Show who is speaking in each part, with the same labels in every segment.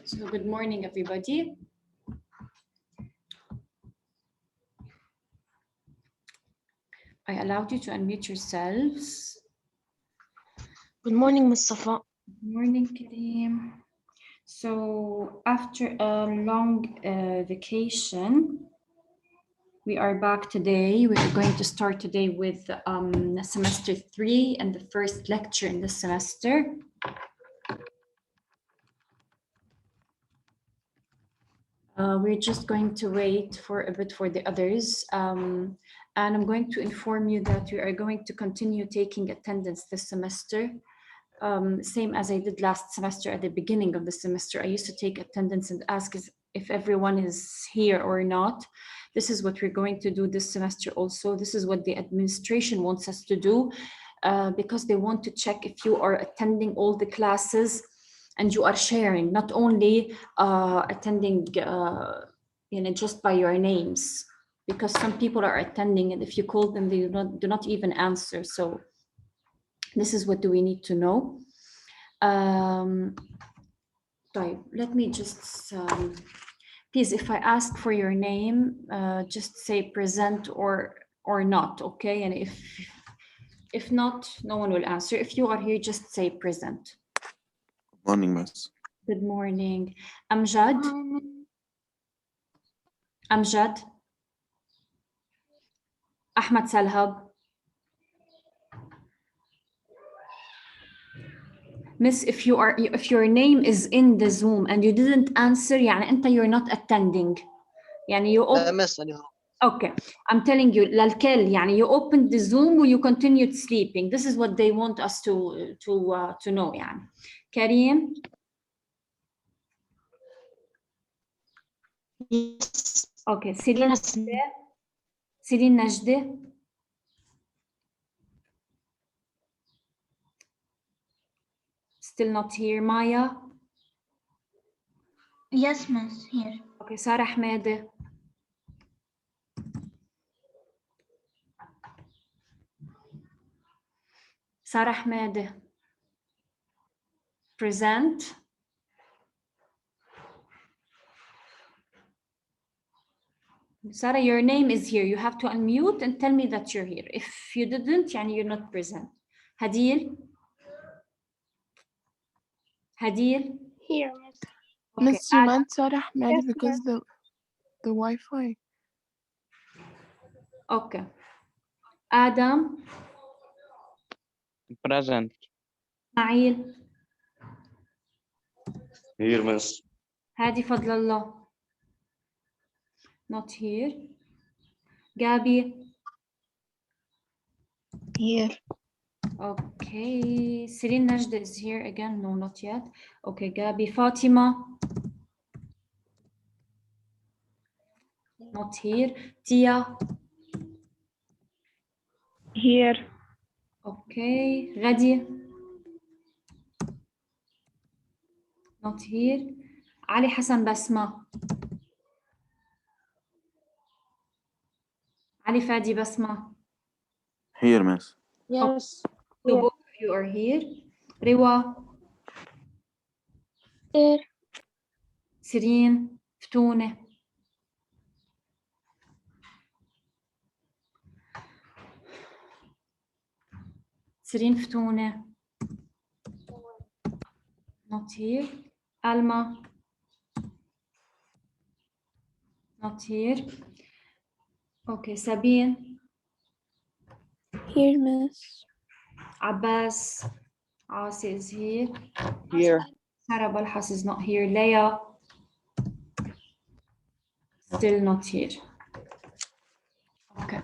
Speaker 1: So good morning, everybody. I allowed you to unmute yourselves.
Speaker 2: Good morning, Mustafa.
Speaker 1: Good morning, Kareem. So after a long vacation, we are back today. We're going to start today with semester 3 and the first lecture in this semester. We're just going to wait for a bit for the others. And I'm going to inform you that we are going to continue taking attendance this semester. Same as I did last semester at the beginning of the semester. I used to take attendance and ask if everyone is here or not. This is what we're going to do this semester also. This is what the administration wants us to do because they want to check if you are attending all the classes and you are sharing, not only attending just by your names, because some people are attending and if you call them, they do not even answer. So this is what do we need to know. Let me just, please, if I ask for your name, just say present or not, okay? And if not, no one will answer. If you are here, just say present.
Speaker 3: Morning, Miss.
Speaker 1: Good morning. Amjad? Amjad? Ahmad Salhab? Miss, if your name is in the Zoom and you didn't answer, يعني أنت you're not attending. يعني you okay, I'm telling you, للكل يعني you opened the Zoom or you continued sleeping. This is what they want us to know يعني. Kareem?
Speaker 2: Yes.
Speaker 1: Okay, Celine Najde? Still not here. Maya?
Speaker 4: Yes, miss, here.
Speaker 1: Okay, Sarah Ahmed? Sarah Ahmed? Present? Sarah, your name is here. You have to unmute and tell me that you're here. If you didn't, يعني you're not present. Hadil? Hadil?
Speaker 5: Here,
Speaker 1: Okay.
Speaker 5: Miss, you meant Sarah Ahmed because the Wi-Fi.
Speaker 1: Okay. Adam?
Speaker 6: Present.
Speaker 1: Ismail?
Speaker 3: Here, Miss.
Speaker 1: Hadi Fadlallah? Not here. Gabi?
Speaker 4: Here.
Speaker 1: Okay. Celine Najda is here again. No, not yet. Okay, Gabi. Fatima? Not here. Tia?
Speaker 5: Here.
Speaker 1: Okay. Ghadi? Not here. Ali Hassan Basma? Ali Fadi Basma?
Speaker 3: Here, Miss.
Speaker 5: Yes.
Speaker 1: So both of you are here. Rewa?
Speaker 5: Here.
Speaker 1: Sireen? Ftune? Sireen Ftune? Not here. Alma? Not here. Okay, Sabine?
Speaker 5: Here, Miss.
Speaker 1: Abbas? Asi is here.
Speaker 6: Here.
Speaker 1: Sarah Balhas is not here. Leia? Still not here. Okay.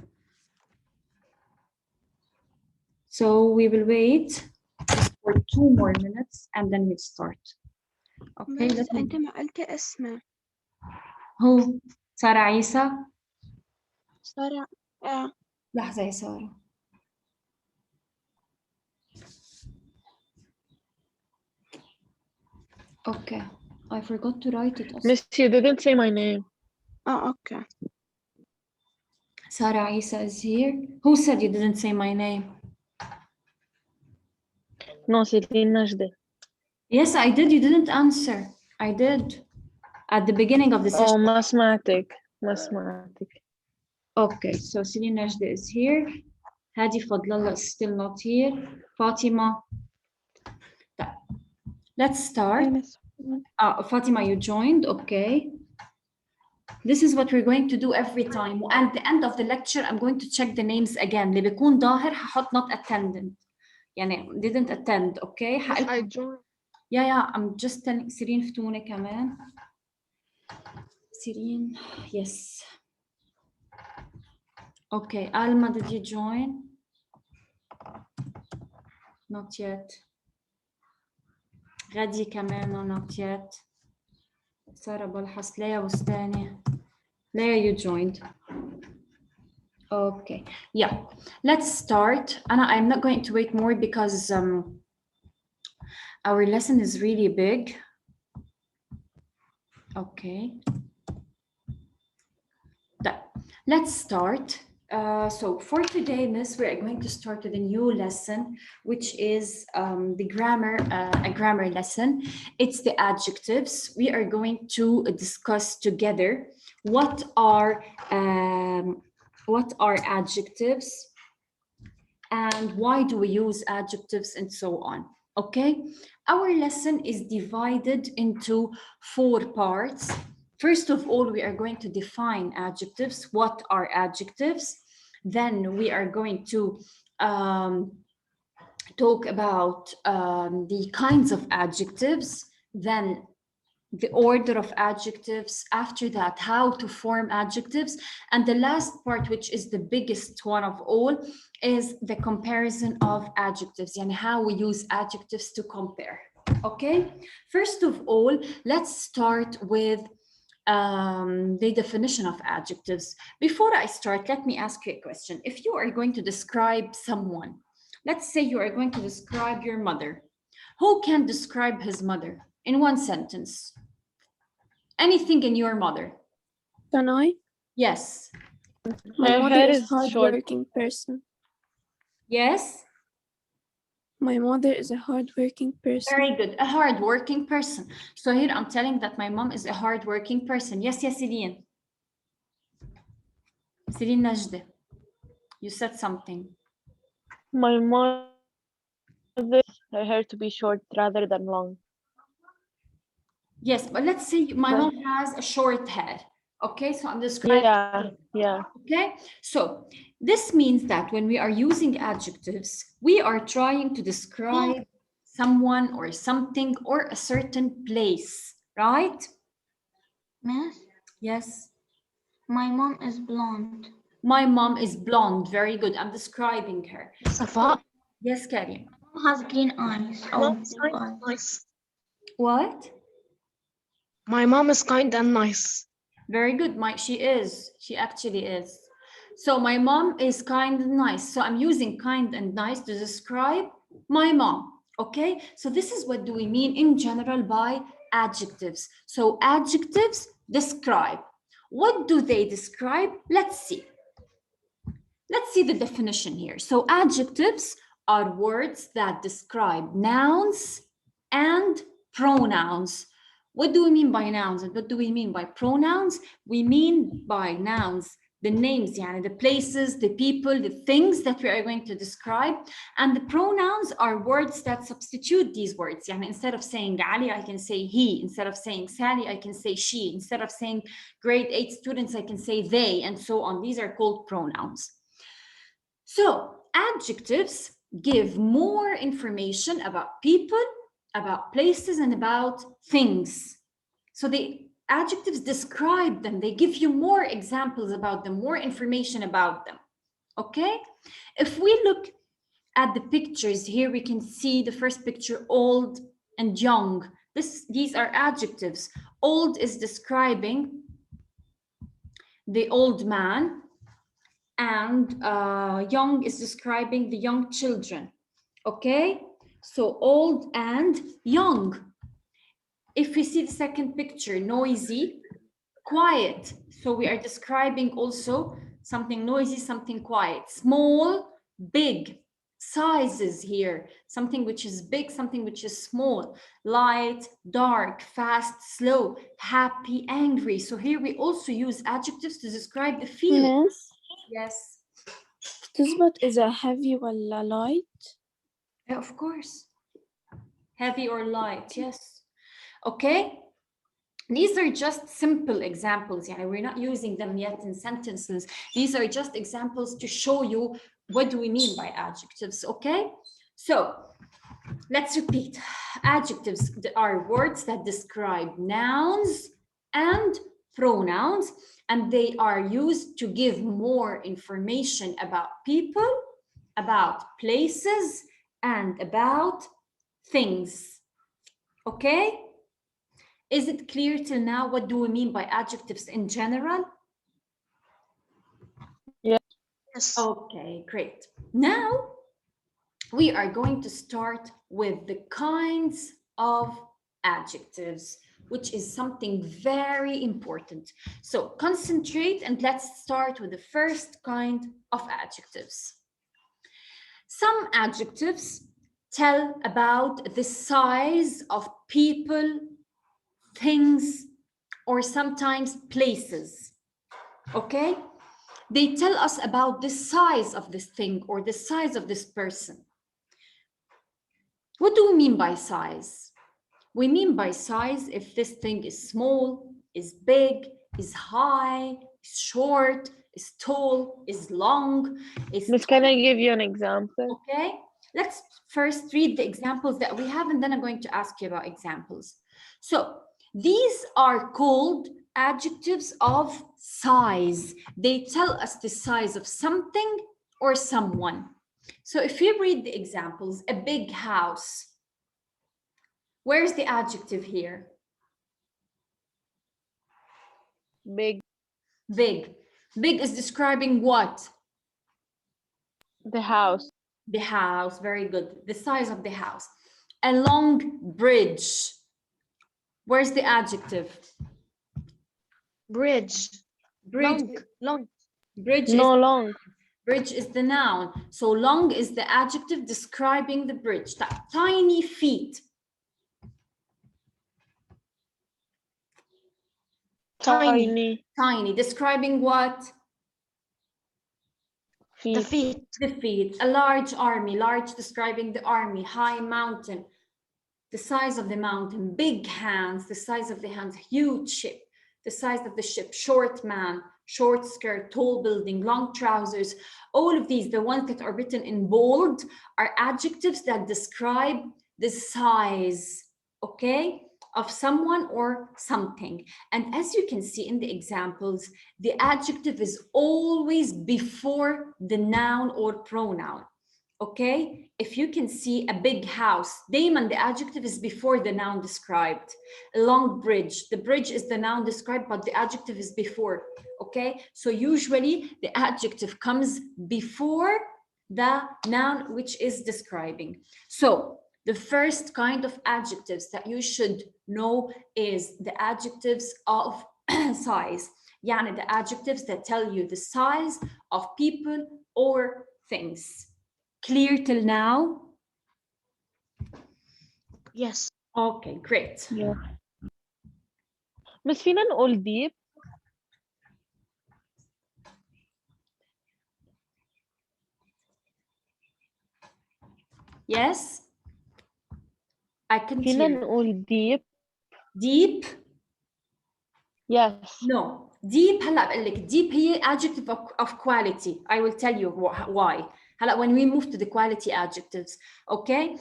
Speaker 1: So we will wait for 2 more minutes and then we'll start. Okay.
Speaker 4: بس أنت ما قلت اسمه.
Speaker 1: Who? Sarah عيسى?
Speaker 4: سارة.
Speaker 1: لحظة يا سارة. Okay. I forgot to write it.
Speaker 5: Miss, you didn't say my name.
Speaker 4: okay.
Speaker 1: Sarah Isa is here. Who said you didn't say my name?
Speaker 5: No, Celine Najde.
Speaker 1: Yes, I did. You didn't answer. I did at the beginning of the
Speaker 6: Oh,
Speaker 1: session.
Speaker 6: mathematic.
Speaker 1: Okay, so Celine Najda is here. Hadi Fadlallah is still not here. Fatima. Let's start. Fatima, you joined. Okay. This is what we're going to do every time. And at the end of the lecture, I'm going to check the names again. اللي بيكون ظاهر هحط not attendant. يعني didn't attend. Okay.
Speaker 5: I joined.
Speaker 1: Yeah, I'm just telling Sireen فتونة كمان. Sireen, yes. Okay, Alma, did you join? Not yet. غادي كمان, no, not yet. Sarah Balhas, Leah Bustani. Leah, you joined. Okay, yeah. Let's start. Anna, I'm not going to wait more because our lesson is really big. Okay. Let's start. So for today, Miss, we're going to start with a new lesson, which is the grammar, a grammar lesson. It's the adjectives. We are going to discuss together what are adjectives and why do we use adjectives and so on. Okay, our lesson is divided into 4 parts. First of all, we are going to define adjectives. What are adjectives? Then we are going to talk about the kinds of adjectives, then the order of adjectives, after that, how to form adjectives. And the last part, which is the biggest one of all, is the comparison of adjectives and how we use adjectives to compare. Okay, first of all, let's start with the definition of adjectives. Before I start, let me ask you a question. If you are going to describe someone, let's say you are going to describe your mother, who can describe his mother in 1 sentence? Anything in your mother?
Speaker 4: Can I?
Speaker 1: Yes.
Speaker 4: My
Speaker 6: Her
Speaker 4: mother
Speaker 6: hair
Speaker 4: is
Speaker 6: is
Speaker 4: a
Speaker 6: short.
Speaker 4: hardworking person.
Speaker 1: Yes.
Speaker 4: My mother is a hardworking person.
Speaker 1: Very good. A hardworking person. So here I'm telling that my mom is a hardworking person. Yes, Celine. Celine Najda. You said something.
Speaker 6: My mother, her hair to be short rather than long.
Speaker 1: Yes, but let's say my mom has a short hair. Okay, so I'm describing.
Speaker 6: Yeah.
Speaker 1: Okay, so this means that when we are using adjectives, we are trying to describe someone or something or a certain place, right?
Speaker 7: Miss,
Speaker 1: Yes.
Speaker 7: my mom is blonde.
Speaker 1: My mom is blonde. Very good. I'm describing her.
Speaker 2: Safa,
Speaker 1: Yes, Karim.
Speaker 7: Mom has green eyes.
Speaker 2: mom's
Speaker 7: blue
Speaker 2: kind
Speaker 7: eyes.
Speaker 2: and nice.
Speaker 1: What?
Speaker 2: My mom is kind and nice.
Speaker 1: Very good. She is. She actually is. So my mom is kind and nice. So I'm using kind and nice to describe my mom. Okay. So this is what do we mean in general by adjectives. So adjectives describe. What do they describe? Let's see. Let's see the definition here. So adjectives are words that describe nouns and pronouns. What do we mean by nouns and what do we mean by pronouns? We mean by nouns the names, the places, the people, the things that we are going to describe. And the pronouns are words that substitute these words. Instead of saying Ali, I can say he. Instead of saying Sally, I can say she. Instead of saying grade 8 students, I can say they, and so on. These are called pronouns. So adjectives give more information about people, about places, and about things. So the adjectives describe them. They give you more examples about them, more information about them. Okay? If we look at the pictures here, we can see the first picture, old and young. These are adjectives. Old is describing the old man, and young is describing the young children. Okay? So old and young. If we see the second picture, noisy, quiet. So we are describing also something noisy, something quiet. Small, big. sizes here, something which is big, something which is small, light, dark, fast, slow, happy, angry. So here we also use adjectives to describe the feeling.
Speaker 4: Miss,
Speaker 1: Yes,
Speaker 4: تزبط إذا heavy ولا light؟
Speaker 1: of course. Heavy or light, yes. Okay. These are just simple examples. Yeah, we're not using them yet in sentences. These are just examples to show you what do we mean by adjectives, okay? So let's repeat. Adjectives are words that describe nouns and pronouns, and they are used to give more information about people, about places, and about things, okay? Is it clear till now what do we mean by adjectives in general?
Speaker 2: Yes.
Speaker 1: Okay, great. Now we are going to start with the kinds of adjectives, which is something very important. So concentrate and let's start with the first kind of adjectives. Some adjectives tell about the size of people, things, or sometimes places, okay? They tell us about the size of this thing or the size of this person. What do we mean by size? We mean by size if this thing is small, is big, is high, is short, is tall, is long, is...
Speaker 6: Miss, can I give you an example?
Speaker 1: Okay, let's first read the examples that we have and then I'm going to ask you about examples. So these are called adjectives of size. They tell us the size of something or someone. So if you read the examples, a big house, where's the adjective here?
Speaker 6: Big.
Speaker 1: Big. Big is describing what?
Speaker 6: The house.
Speaker 1: The house, very good. The size of the house. A long bridge. Where's the adjective?
Speaker 2: Bridge.
Speaker 1: Bridge.
Speaker 2: Long.
Speaker 1: Bridge
Speaker 6: No,
Speaker 1: is,
Speaker 6: long.
Speaker 1: bridge is the noun. So long is the adjective describing the bridge. Tiny feet.
Speaker 2: Tiny.
Speaker 1: Tiny, describing what?
Speaker 2: The
Speaker 6: Feet.
Speaker 2: feet.
Speaker 1: The feet. A large army, large describing the army. High mountain, the size of the mountain. Big hands, the size of the hands. Huge ship, the size of the ship. Short man, short skirt, tall building, long trousers. All of these, the ones that are written in bold, are adjectives that describe the size, okay, of someone or something. And as you can see in the examples, the adjective is always before the noun or pronoun, okay? If you can see a big house, دايما the adjective is before the noun described. A long bridge, the bridge is the noun described, but the adjective is before, okay? So usually the adjective comes before the noun which is describing. So the first kind of adjectives that you should know is the adjectives of size. Yani the adjectives that tell you the size of people or things. Clear till now?
Speaker 2: Yes.
Speaker 1: Okay, great.
Speaker 6: Yeah. Miss, فينا نقول deep?
Speaker 1: Yes? I can
Speaker 6: فينا
Speaker 1: hear.
Speaker 6: نقول deep?
Speaker 1: Deep?
Speaker 6: Yes.
Speaker 1: No. Deep, هلا بقول لك deep هي adjective of quality. I will tell you why. هلا when we move to the quality adjectives, okay?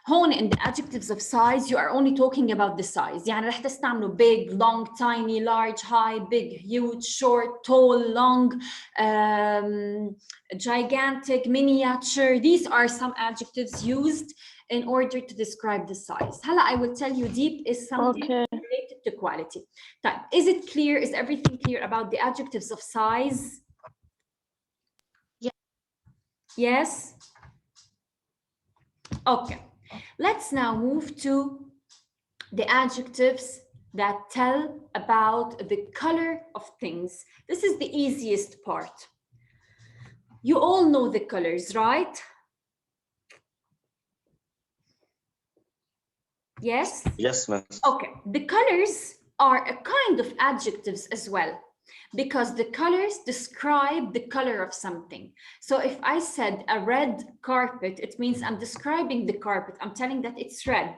Speaker 1: هون in the adjectives of size, you are only talking about the size. يعني رح تستعملوا big, long, tiny, large, high, big, huge, short, tall, long, gigantic, miniature. These are some adjectives used in order to describe the size. هلا I will tell you deep is something related to quality. طيب, is it clear? Is everything clear about the adjectives of size?
Speaker 2: Yeah.
Speaker 1: Yes? Okay. Let's now move to the adjectives that tell about the color of things. This is the easiest part. You all know the colors, right? Yes?
Speaker 3: Yes, miss.
Speaker 1: Okay, the colors are a kind of adjectives as well, because the colors describe the color of something. So if I said a red carpet, it means I'm describing the carpet. I'm telling that it's red.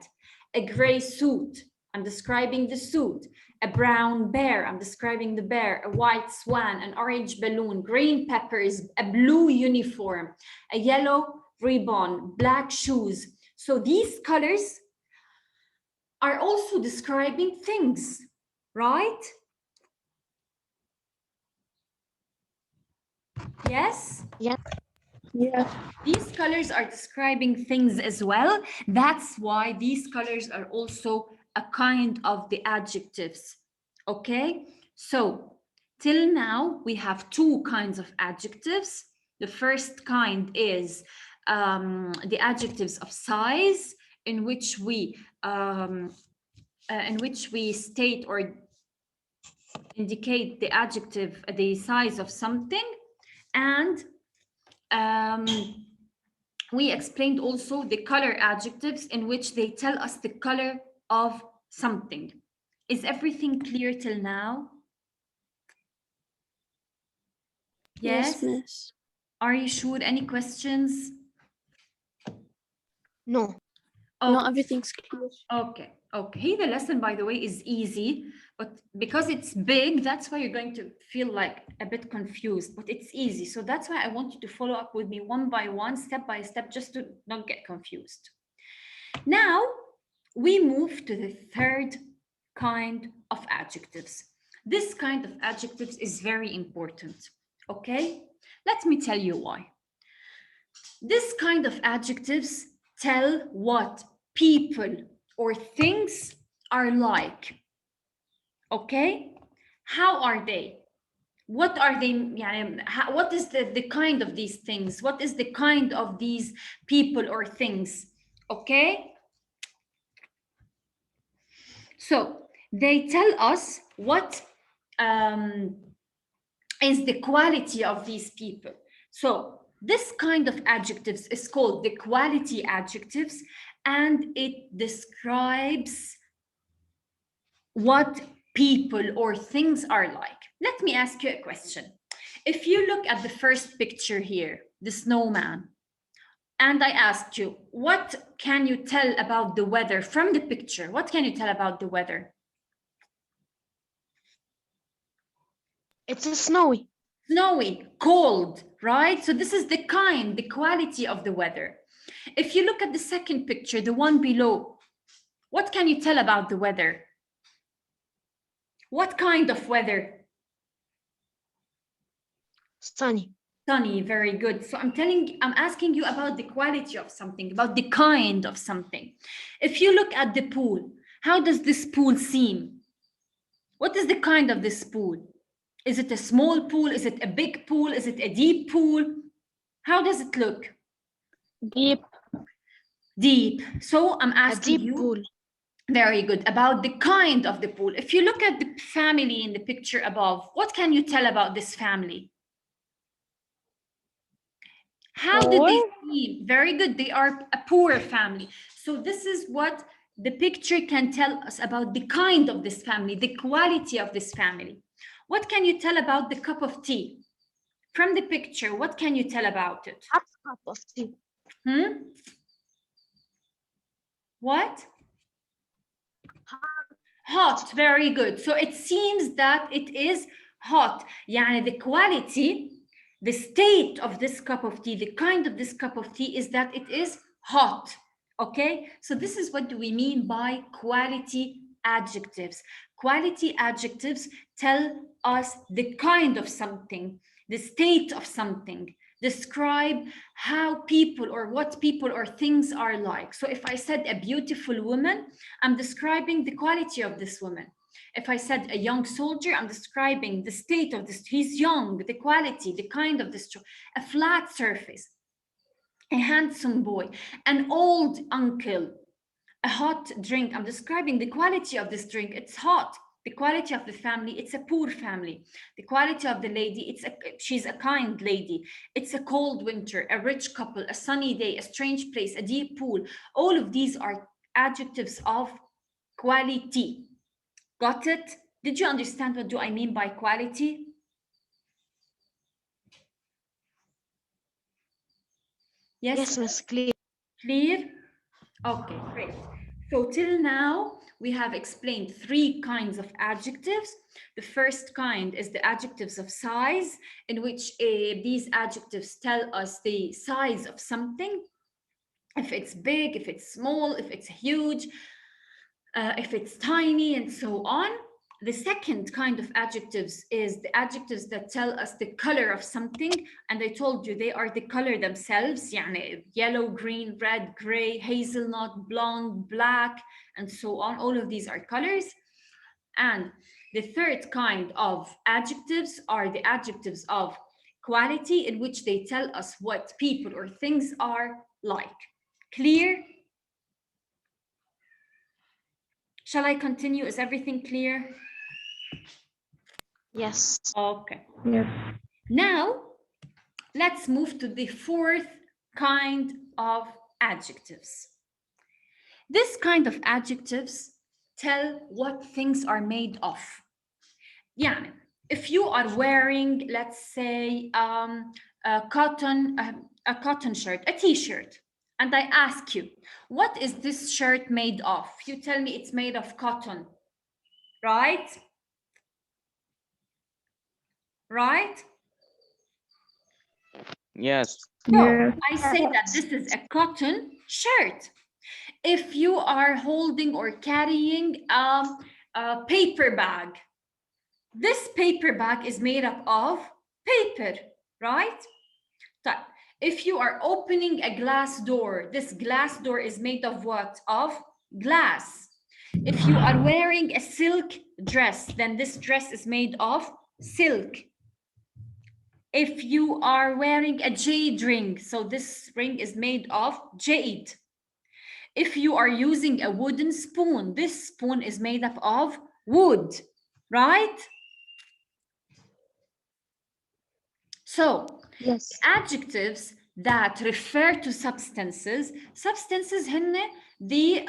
Speaker 1: A gray suit, I'm describing the suit. A brown bear, I'm describing the bear. A white swan, an orange balloon, green peppers, a blue uniform, a yellow ribbon, black shoes. So these colors are also describing things, right? Yes?
Speaker 4: Yeah.
Speaker 1: These colors are describing things as well. That's why these colors are also a kind of the adjectives, okay? So till now, we have two kinds of adjectives. The first kind is the adjectives of size, in which we state or indicate the adjective, the size of something. And we explained also the color adjectives, in which they tell us the color of something. Is everything clear till now? Yes?
Speaker 4: Yes, miss.
Speaker 1: Are you sure? Any questions?
Speaker 2: No.
Speaker 4: No,
Speaker 1: Okay.
Speaker 4: everything's clear.
Speaker 1: Okay, okay. The lesson, by the way, is easy, but because it's big, that's why you're going to feel like a bit confused, but it's easy. So that's why I want you to follow up with me one by one, step by step, just to not get confused. Now, we move to the third kind of adjectives. This kind of adjectives is very important, okay? Let me tell you why. This kind of adjectives tell what people or things are like, okay? How are they? What are they? What is the kind of these things? What is the kind of these people or things, okay? So they tell us what is the quality of these people. So this kind of adjectives is called the quality adjectives, and it describes what people or things are like. Let me ask you a question. If you look at the first picture here, the snowman, and I asked you, what can you tell about the weather from the picture? What can you tell about the weather?
Speaker 2: It's snowy.
Speaker 1: Snowy, cold, right? So this is the quality of the weather. If you look at the second picture, the one below, what can you tell about the weather? What kind of weather?
Speaker 2: Sunny.
Speaker 1: Sunny, very good. So I'm asking you about the quality of something, about the kind of something. If you look at the pool, how does this pool seem? What is the kind of this pool? Is it a small pool? Is it a big pool? Is it a deep pool? How does it look?
Speaker 6: Deep.
Speaker 1: Deep. So I'm
Speaker 2: A
Speaker 1: asking
Speaker 2: deep
Speaker 1: you,
Speaker 2: pool.
Speaker 1: very good, about the kind of the pool. If you look at the family in the picture above, what can you tell about this family? How did they seem? Very good. They are a poor family. So this is what the picture can tell us about the kind of this family, the quality of this family. What can you tell about the cup of tea? From the picture, what can you tell about it?
Speaker 2: Hot cup of tea.
Speaker 1: What? Hot, very good. So it seems that it is hot. Yani the quality, the state of this cup of tea, the kind of this cup of tea is that it is hot, okay? So this is what do we mean by quality adjectives. Quality adjectives tell us the kind of something, the state of something, describe how people or what people or things are like. So if I said a beautiful woman, I'm describing the quality of this woman. If I said a young soldier, I'm describing the state of this. He's young, the quality, the kind of this. A flat surface, a handsome boy, an old uncle, a hot drink. I'm describing the quality of this drink. It's hot. The quality of the family, it's a poor family. The quality of the lady, she's a kind lady. It's a cold winter, a rich couple, a sunny day, a strange place, a deep pool. All of these are adjectives of quality. Got it? Did you understand what do I mean by quality?
Speaker 2: Yes, Miss, clear.
Speaker 1: Clear? Okay, great. So till now, we have explained 3 kinds of adjectives. The first kind is the adjectives of size, in which these adjectives tell us the size of something. If it's big, if it's small, if it's huge, if it's tiny, and so on. The second kind of adjectives is the adjectives that tell us the color of something, and I told you they are the color themselves, يعني yellow, green, red, gray, hazelnut, blonde, black, and so on. All of these are colors. And the third kind of adjectives are the adjectives of quality, in which they tell us what people or things are like. Clear? Shall I continue? Is everything clear?
Speaker 2: Yes.
Speaker 1: Okay.
Speaker 6: Yes.
Speaker 1: Now, let's move to the fourth kind of adjectives. This kind of adjectives tell what things are made of. يعني, if you are wearing, let's say, a cotton shirt, a t-shirt, and I ask you, what is this shirt made of? You tell me it's made of cotton, right? Right?
Speaker 3: Yes.
Speaker 1: So
Speaker 6: Yes.
Speaker 1: I say that this is a cotton shirt. If you are holding or carrying a paper bag, this paper bag is made up of paper, right? So if you are opening a glass door, this glass door is made of what? Of glass. If you are wearing a silk dress, then this dress is made of silk. If you are wearing a jade ring, so this ring is made of jade. If you are using a wooden spoon, this spoon is made up of wood, right? So,
Speaker 2: Yes.
Speaker 1: adjectives that refer to substances هن the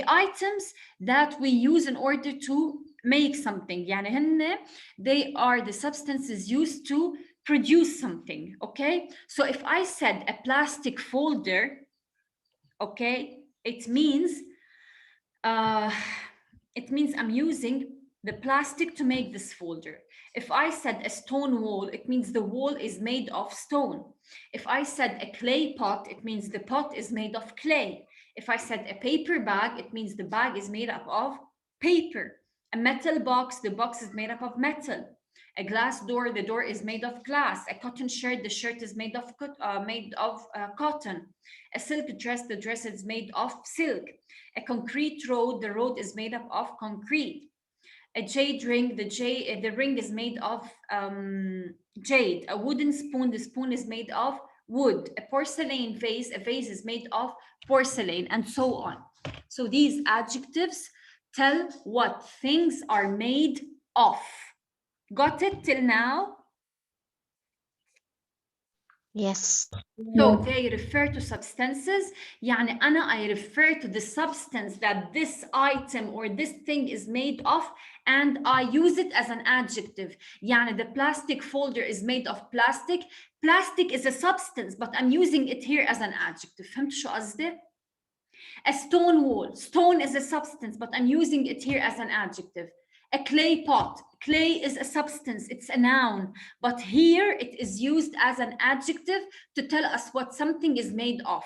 Speaker 1: items that we use in order to make something. يعني هن, they are the substances used to produce something, okay? So if I said a plastic folder, okay, it means I'm using the plastic to make this folder. If I said a stone wall, it means the wall is made of stone. If I said a clay pot, it means the pot is made of clay. If I said a paper bag, it means the bag is made up of paper. A metal box, the box is made up of metal. A glass door, the door is made of glass. A cotton shirt, the shirt is made of cotton. A silk dress, the dress is made of silk. A concrete road, the road is made up of concrete. A jade ring, the ring is made of jade. A wooden spoon, the spoon is made of wood. A porcelain vase, a vase is made of porcelain, and so on. So these adjectives tell what things are made of. Got it till now?
Speaker 2: Yes.
Speaker 1: So they refer to substances. يعني I refer to the substance that this item or this thing is made of, and I use it as an adjective. يعني the plastic folder is made of plastic. Plastic is a substance, but I'm using it here as an adjective. فهمت شو قصدي? A stone wall. Stone is a substance, but I'm using it here as an adjective. A clay pot. Clay is a substance, it's a noun, but here it is used as an adjective to tell us what something is made of.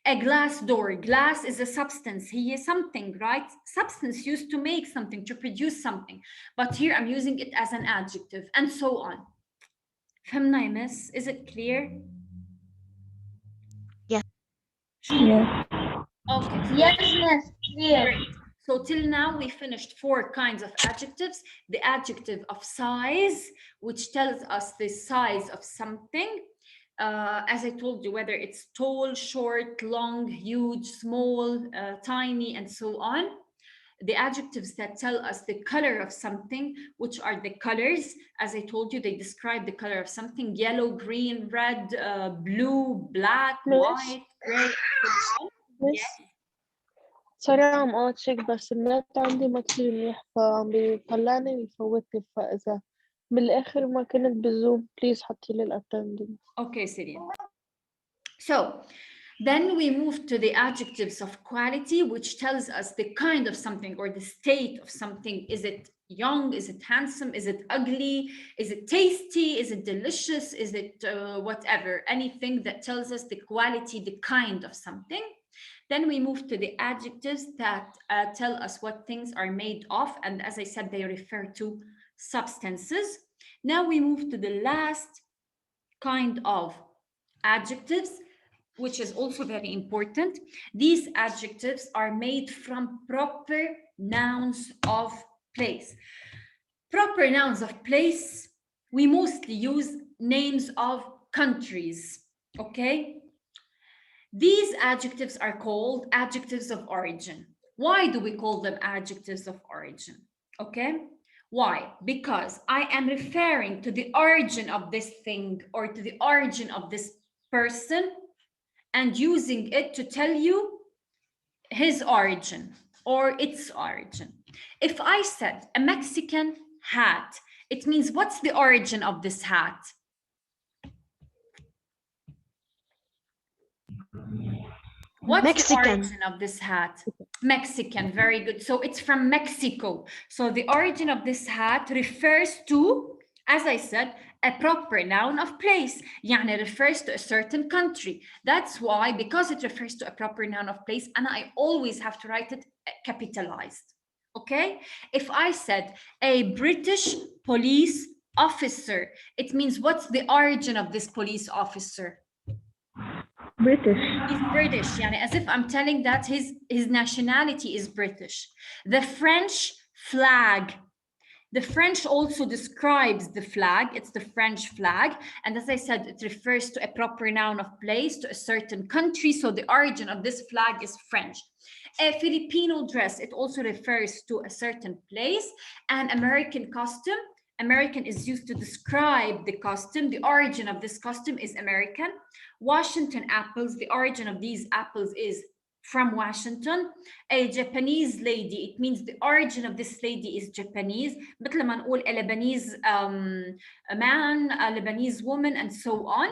Speaker 1: A glass door. Glass is a substance. He is something, right? Substance used to make something, to produce something. But here I'm using it as an adjective, and so on. فهمنا يا miss? Is it clear?
Speaker 2: Yes.
Speaker 6: Yes.
Speaker 1: Okay.
Speaker 7: Yes, miss. Clear.
Speaker 1: Great. So till now we finished 4 kinds of adjectives. The adjective of size, which tells us the size of something. As I told you, whether it's tall, short, long, huge, small, tiny, and so on. The adjectives that tell us the color of something, which are the colors. As I told you, they describe the color of something: yellow, green, red, blue, black,
Speaker 6: Miss?
Speaker 1: white, gray, so on.
Speaker 6: Miss?
Speaker 1: Yes.
Speaker 6: سوري عم قاطشك بس النت عندي ما كتير منيح فعم بيطلعني ويفوتني، فإذا بالآخر ما كنت بالزوم بليز حطي لي الاتندنس.
Speaker 1: Okay, Syrian. So then we move to the adjectives of quality, which tells us the kind of something or the state of something. Is it young? Is it handsome? Is it ugly? Is it tasty? Is it delicious? Is it whatever? Anything that tells us the quality, the kind of something. Then we move to the adjectives that tell us what things are made of. And as I said, they refer to substances. Now we move to the last kind of adjectives, which is also very important. These adjectives are made from proper nouns of place. Proper nouns of place, we mostly use names of countries, okay? These adjectives are called adjectives of origin. Why do we call them adjectives of origin? Okay, why? Because I am referring to the origin of this thing or to the origin of this person and using it to tell you his origin or its origin. If I said a Mexican hat, it means what's the origin of this hat? What's
Speaker 2: Mexican.
Speaker 1: the origin of this hat? Mexican, very good. So it's from Mexico. So the origin of this hat refers to, as I said, a proper noun of place. يعني refers to a certain country. That's why, because it refers to a proper noun of place, and I always have to write it capitalized. Okay? If I said a British police officer, it means what's the origin of this police officer?
Speaker 6: British.
Speaker 1: He's British, يعني as if I'm telling that his nationality is British. The French flag. The French also describes the flag. It's the French flag. And as I said, it refers to a proper noun of place, to a certain country. So the origin of this flag is French. A Filipino dress, it also refers to a certain place. And American costume, American is used to describe the costume. The origin of this costume is American. Washington apples, the origin of these apples is from Washington. A Japanese lady, it means the origin of this lady is Japanese. مثل ما نقول a Lebanese man, a Lebanese woman, and so on.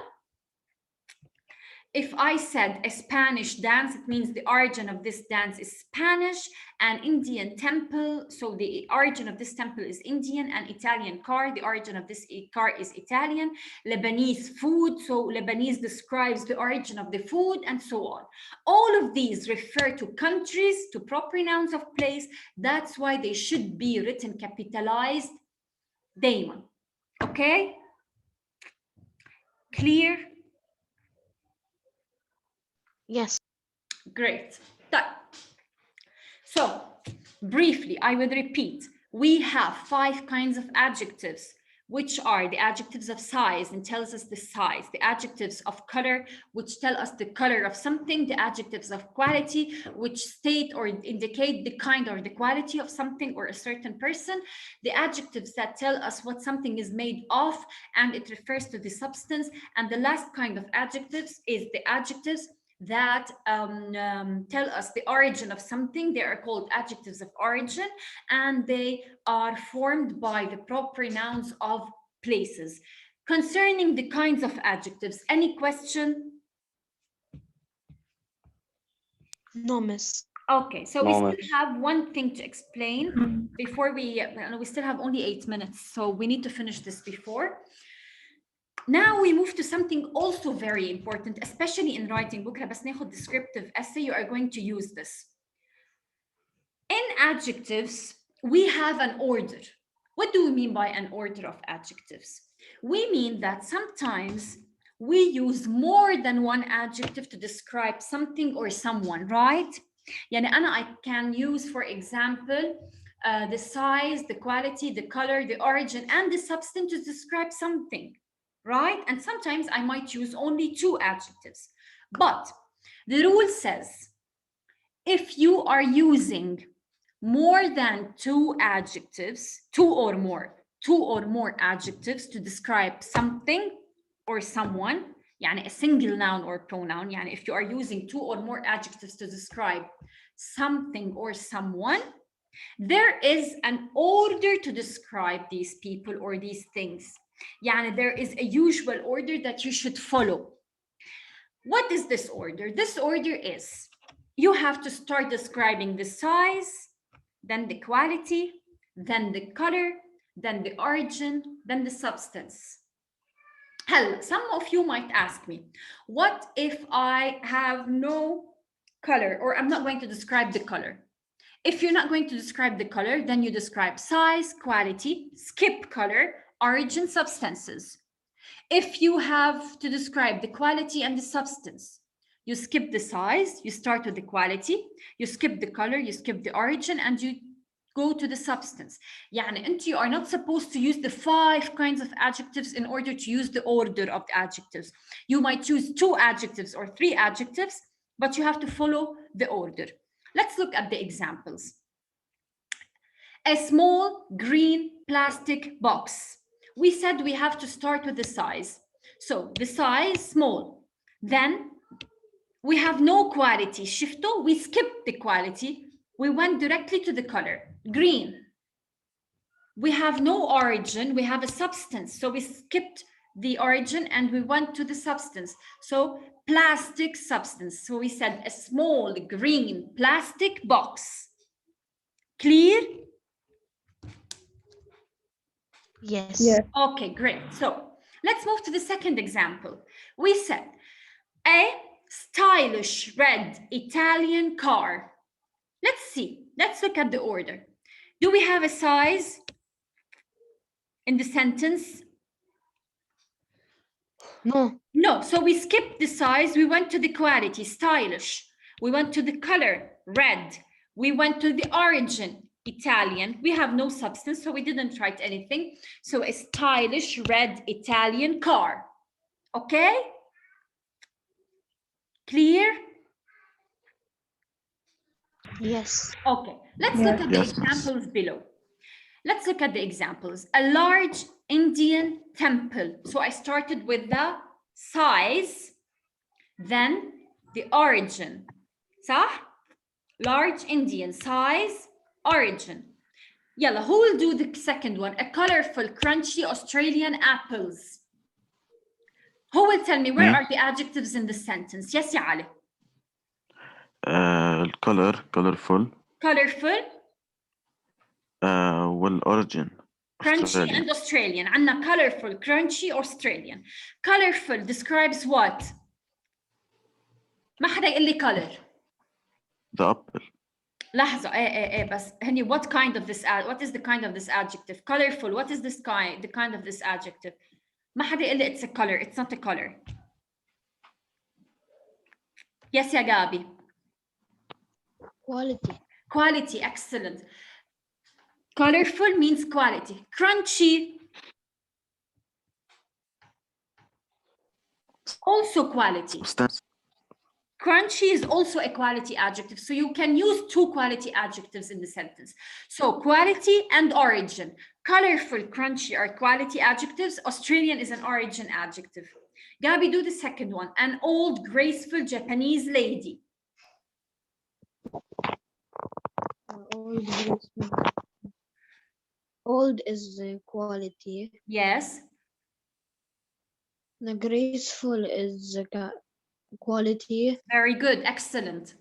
Speaker 1: If I said a Spanish dance, it means the origin of this dance is Spanish. An Indian temple, so the origin of this temple is Indian. An Italian car, the origin of this car is Italian. Lebanese food, so Lebanese describes the origin of the food, and so on. All of these refer to countries, to proper nouns of place. That's why they should be written capitalized دايما. Okay? Clear?
Speaker 2: Yes.
Speaker 1: Great. So, briefly, I will repeat. We have 5 kinds of adjectives, which are the adjectives of size and tells us the size, the adjectives of color, which tell us the color of something, the adjectives of quality, which state or indicate the kind or the quality of something or a certain person, the adjectives that tell us what something is made of, and it refers to the substance, and the last kind of adjectives is the adjectives that tell us the origin of something. They are called adjectives of origin, and they are formed by the proper nouns of places. Concerning the kinds of adjectives, any question?
Speaker 2: No, miss.
Speaker 1: Okay, so
Speaker 3: No,
Speaker 1: we
Speaker 3: miss.
Speaker 1: still have one thing to explain before we still have only 8 minutes, so we need to finish this before. Now we move to something also very important, especially in writing. بكرة بس ناخد descriptive essay, you are going to use this. In adjectives, we have an order. What do we mean by an order of adjectives? We mean that sometimes we use more than one adjective to describe something or someone, right? يعني I can use, for example, the size, the quality, the color, the origin, and the substance to describe something. Right? And sometimes I might use only 2 adjectives. But the rule says, if you are using more than 2 adjectives, 2 or more adjectives to describe something or someone, يعني a single noun or pronoun, يعني if you are using 2 or more adjectives to describe something or someone, there is an order to describe these people or these things. يعني there is a usual order that you should follow. What is this order? This order is you have to start describing the size, then the quality, then the color, then the origin, then the substance. Hell, some of you might ask me, what if I have no color or I'm not going to describe the color? If you're not going to describe the color, then you describe size, quality, skip color, origin, substances. If you have to describe the quality and the substance, you skip the size, you start with the quality, you skip the color, you skip the origin, and you go to the substance. يعني you are not supposed to use the 5 kinds of adjectives in order to use the order of the adjectives. You might choose 2 adjectives or 3 adjectives, but you have to follow the order. Let's look at the examples. A small green plastic box. We said we have to start with the size. So the size, small. Then we have no quality. Shifto, we skipped the quality. We went directly to the color, green. We have no origin, we have a substance. So we skipped the origin and we went to the substance. So plastic substance. So we said a small green plastic box. Clear?
Speaker 2: Yes.
Speaker 6: Yes.
Speaker 1: Okay, great. So let's move to the second example. We said a stylish red Italian car. Let's see. Let's look at the order. Do we have a size in the sentence?
Speaker 2: No.
Speaker 1: No. So we skipped the size. We went to the quality, stylish. We went to the color, red. We went to the origin, Italian. We have no substance, so we didn't write anything. So a stylish red Italian car. Okay? Clear?
Speaker 2: Yes.
Speaker 1: Okay, let's look at the
Speaker 3: Yes, miss.
Speaker 1: examples below. Let's look at the examples. A large Indian temple. So I started with the size, then the origin. صح? Large Indian, size, origin. Yalla, who will do the second one? A colorful, crunchy Australian apples. Who will tell me where
Speaker 3: Me.
Speaker 1: are the adjectives in the sentence? Yes, ya Ali.
Speaker 3: الcolor colorful
Speaker 1: Colorful,
Speaker 3: والorigin
Speaker 1: crunchy,
Speaker 3: Australian.
Speaker 1: and Australian. عندنا colorful, crunchy, Australian. Colorful describes what? ما حدا يقول لي color.
Speaker 3: the apple
Speaker 1: لحظة ايه بس هني what kind of this what is the kind of this adjective? Colorful, what is this kind, the kind of this adjective? ما حدا يقول لي it's a color, it's not a color. Yes يا Gabi.
Speaker 2: Quality.
Speaker 1: Quality, excellent. Colorful means quality. Crunchy, also quality.
Speaker 3: substance
Speaker 1: Crunchy is also a quality adjective, so you can use 2 quality adjectives in the sentence. So quality and origin. Colorful, crunchy are quality adjectives. Australian is an origin adjective. Gabi, do the second one. An old, graceful Japanese lady.
Speaker 2: Old graceful. Old is the quality.
Speaker 1: Yes.
Speaker 2: The graceful is the quality.
Speaker 1: Very good. Excellent.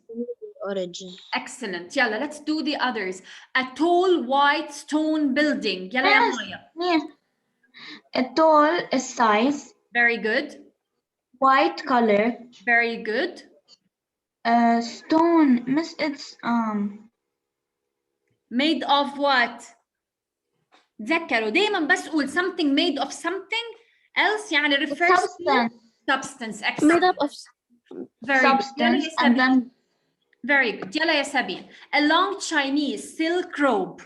Speaker 2: Origin.
Speaker 1: Excellent. Yalla, let's do the others. A tall, white stone building. Yalla ya
Speaker 7: Yes.
Speaker 1: Maya.
Speaker 7: Yeah. A tall is size,
Speaker 1: Very good.
Speaker 7: white color,
Speaker 1: Very good.
Speaker 7: stone. Miss, it's
Speaker 1: Made of what? تذكروا دايما بس قول something made of something else يعني refers to substance. Excellent.
Speaker 4: Made up of
Speaker 1: Very good.
Speaker 7: substance,
Speaker 1: يلا يا
Speaker 7: and
Speaker 1: سبين.
Speaker 7: then
Speaker 1: Very good. يلا يا سبين. A long Chinese silk robe.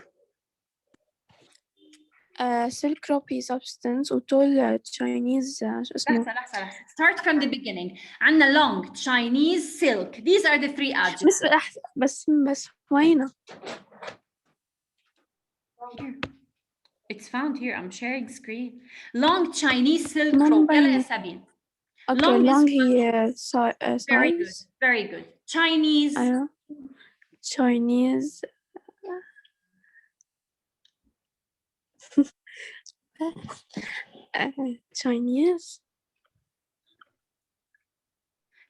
Speaker 4: silk rope هي substance وطول Chinese شو اسمه
Speaker 1: لحظة. Start from the beginning. عندنا long Chinese silk. These are the 3 adjectives.
Speaker 4: بس وينه؟
Speaker 1: Here. It's found here. I'm sharing screen. Long Chinese silk
Speaker 4: ما
Speaker 1: robe. يلا يا
Speaker 4: مبين.
Speaker 1: سبين.
Speaker 4: Okay,
Speaker 1: Long is
Speaker 4: long
Speaker 1: French.
Speaker 4: هي
Speaker 1: Very good.
Speaker 4: size.
Speaker 1: Very good. Chinese.
Speaker 4: Chinese. Chinese.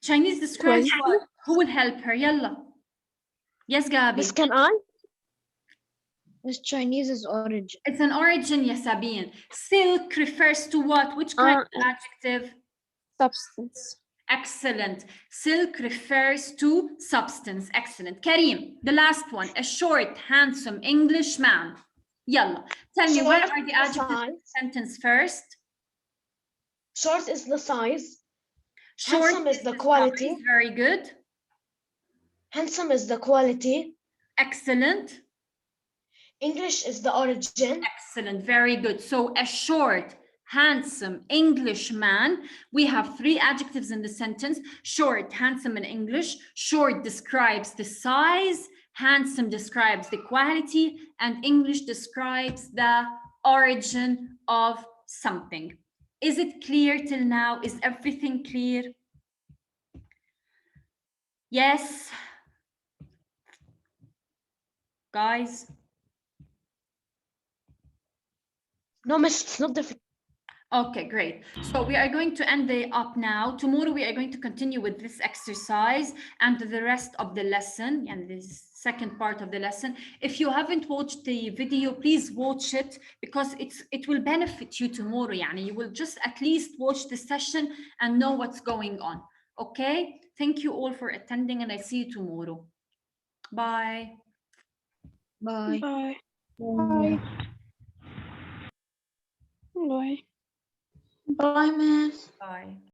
Speaker 1: Chinese describes
Speaker 4: Quality.
Speaker 1: what? Who will help her? Yalla. Yes, Gabi.
Speaker 2: Miss, can I? Miss, Chinese is origin.
Speaker 1: It's an origin, yes, Sabine. Silk refers to what? Which kind of adjective?
Speaker 4: Substance.
Speaker 1: Excellent. Silk refers to substance. Excellent. Karim, the last one. A short, handsome English man. Yalla. Tell me, where are the adjectives in the sentence first?
Speaker 2: Short is the size.
Speaker 1: Short
Speaker 2: Handsome is the quality.
Speaker 1: size. Very good.
Speaker 2: Handsome is the quality.
Speaker 1: Excellent.
Speaker 2: English is the origin.
Speaker 1: Excellent. Very good. So a short, handsome English man. We have 3 adjectives in the sentence. Short, handsome in English. Short describes the size. Handsome describes the quality. And English describes the origin of something. Is it clear till now? Is everything clear? Yes. Guys?
Speaker 2: No, Miss, it's not difficult.
Speaker 1: Okay, great. So we are going to end the up now. Tomorrow we are going to continue with this exercise and the rest of the lesson and this second part of the lesson. If you haven't watched the video, please watch it because it will benefit you tomorrow. Yani you will just at least watch the session and know what's going on. Okay? Thank you all for attending and I'll see you tomorrow. Bye.
Speaker 2: Bye.
Speaker 4: Bye.
Speaker 6: Bye.
Speaker 4: Bye.
Speaker 7: Bye, Miss.
Speaker 1: Bye.